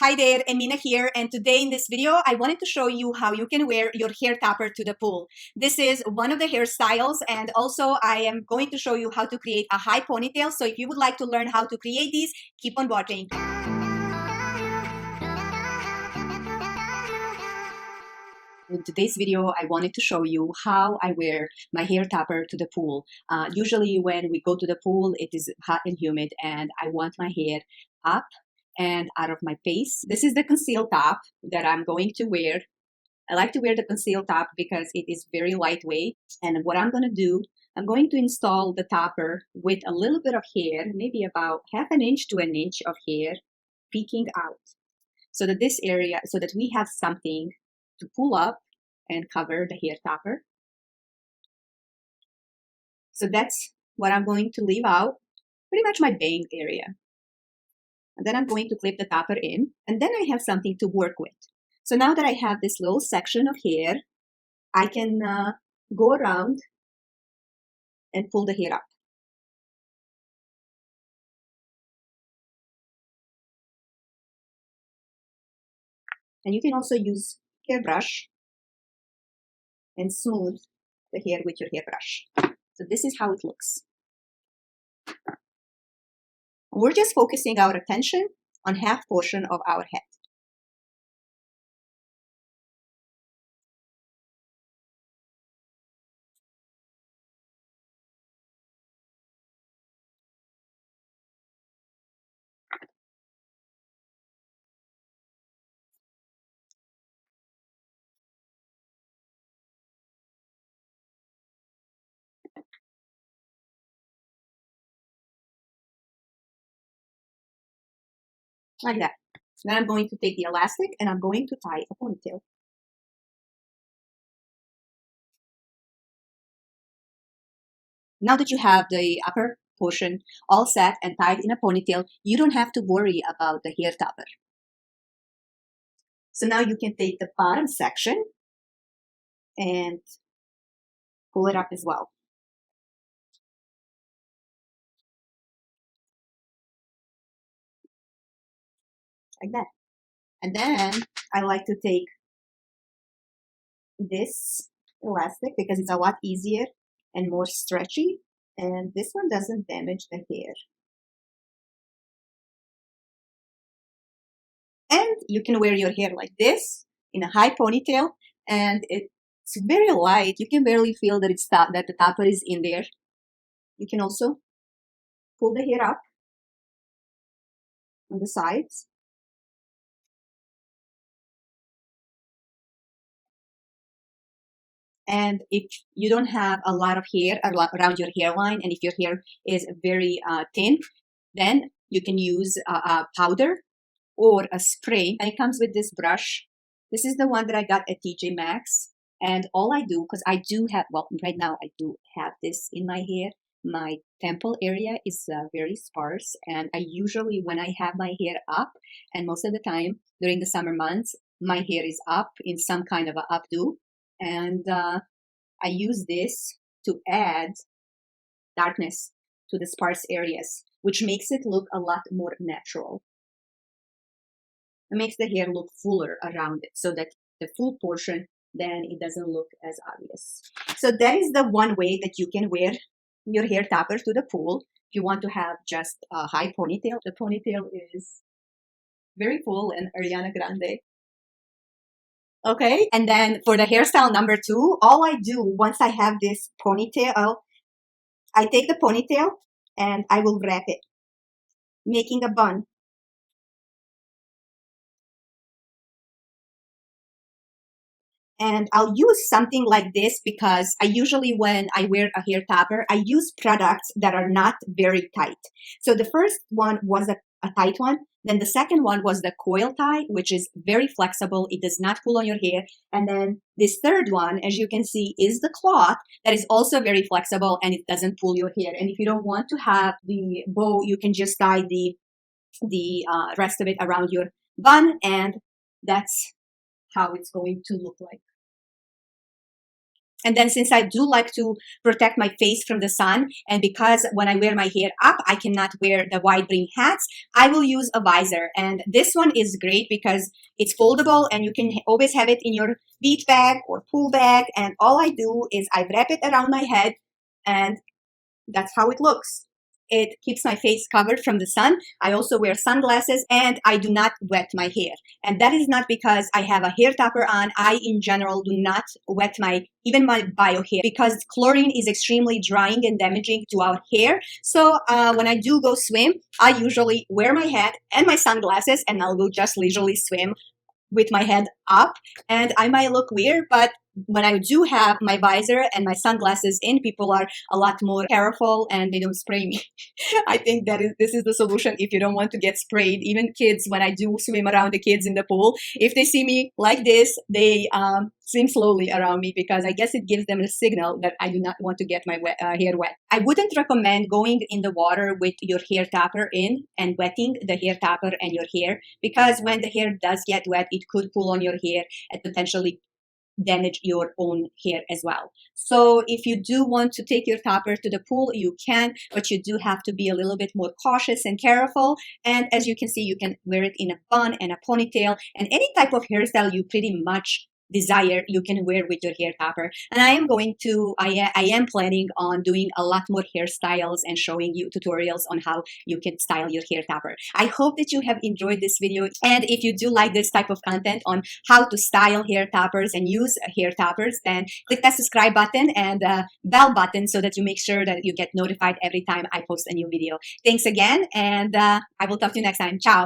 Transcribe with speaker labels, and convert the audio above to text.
Speaker 1: Hi there, Emina here, and today in this video, I wanted to show you how you can wear your hair topper to the pool. This is one of the hairstyles, and also I am going to show you how to create a high ponytail. So if you would like to learn how to create these, keep on watching. In today's video, I wanted to show you how I wear my hair topper to the pool. Usually when we go to the pool, it is hot and humid, and I want my hair up and out of my face. This is the conceal top that I'm going to wear. I like to wear the conceal top because it is very lightweight. And what I'm going to do, I'm going to install the topper with a little bit of hair, maybe about half an inch to an inch of hair peeking out. So that this area, so that we have something to pull up and cover the hair topper. So that's what I'm going to leave out, pretty much my bang area. And then I'm going to clip the topper in, and then I have something to work with. So now that I have this little section of hair, I can go around and pull the hair up. And you can also use hairbrush and smooth the hair with your hairbrush. So this is how it looks. We're just focusing our attention on half portion of our head. Like that. Then I'm going to take the elastic and I'm going to tie a ponytail. Now that you have the upper portion all set and tied in a ponytail, you don't have to worry about the hair topper. So now you can take the bottom section and pull it up as well. Like that. And then I like to take this elastic because it's a lot easier and more stretchy, and this one doesn't damage the hair. And you can wear your hair like this in a high ponytail, and it's very light. You can barely feel that that the topper is in there. You can also pull the hair up on the sides. And if you don't have a lot of hair around your hairline, and if your hair is very thin, then you can use a powder or a spray. And it comes with this brush. This is the one that I got at TJ Maxx. And all I do, because I do have, well, right now I do have this in my hair. My temple area is very sparse. And I usually, when I have my hair up, and most of the time during the summer months, my hair is up in some kind of a updo. And I use this to add darkness to the sparse areas, which makes it look a lot more natural. It makes the hair look fuller around it so that the full portion, then it doesn't look as obvious. So that is the one way that you can wear your hair topper to the pool. If you want to have just a high ponytail, the ponytail is very full and Ariana Grande. Okay, and then for the hairstyle number 2, all I do once I have this ponytail, I take the ponytail and I will wrap it, making a bun. And I'll use something like this because I usually, when I wear a hair topper, I use products that are not very tight. So the first one was a tight one. Then the second one was the coil tie, which is very flexible. It does not pull on your hair. And then this third one, as you can see, is the cloth that is also very flexible and it doesn't pull your hair. And if you don't want to have the bow, you can just tie the rest of it around your bun, and that's how it's going to look like. And then since I do like to protect my face from the sun, and because when I wear my hair up, I cannot wear the wide brim hats, I will use a visor. And this one is great because it's foldable and you can always have it in your beach bag or pool bag. And all I do is I wrap it around my head, and that's how it looks. It keeps my face covered from the sun. I also wear sunglasses, and I do not wet my hair. And that is not because I have a hair topper on. I, in general, do not wet even my bio hair, because chlorine is extremely drying and damaging to our hair. So when I do go swim, I usually wear my hat and my sunglasses, and I'll go just leisurely swim with my head up. And I might look weird, but when I do have my visor and my sunglasses in, people are a lot more careful and they don't spray me. I think this is the solution if you don't want to get sprayed. Even kids, when I do swim around the kids in the pool, if they see me like this, they swim slowly around me, because I guess it gives them a signal that I do not want to get my hair wet. I wouldn't recommend going in the water with your hair topper in and wetting the hair topper and your hair, because when the hair does get wet, it could pull on your hair and potentially damage your own hair as well. So if you do want to take your topper to the pool, you can, but you do have to be a little bit more cautious and careful. And as you can see, you can wear it in a bun and a ponytail, and any type of hairstyle you pretty much desire, you can wear with your hair topper. And I am planning on doing a lot more hairstyles and showing you tutorials on how you can style your hair topper. I hope that you have enjoyed this video, and if you do like this type of content on how to style hair toppers and use hair toppers, then click that subscribe button and bell button so that you make sure that you get notified every time I post a new video. Thanks again, and I will talk to you next time. Ciao.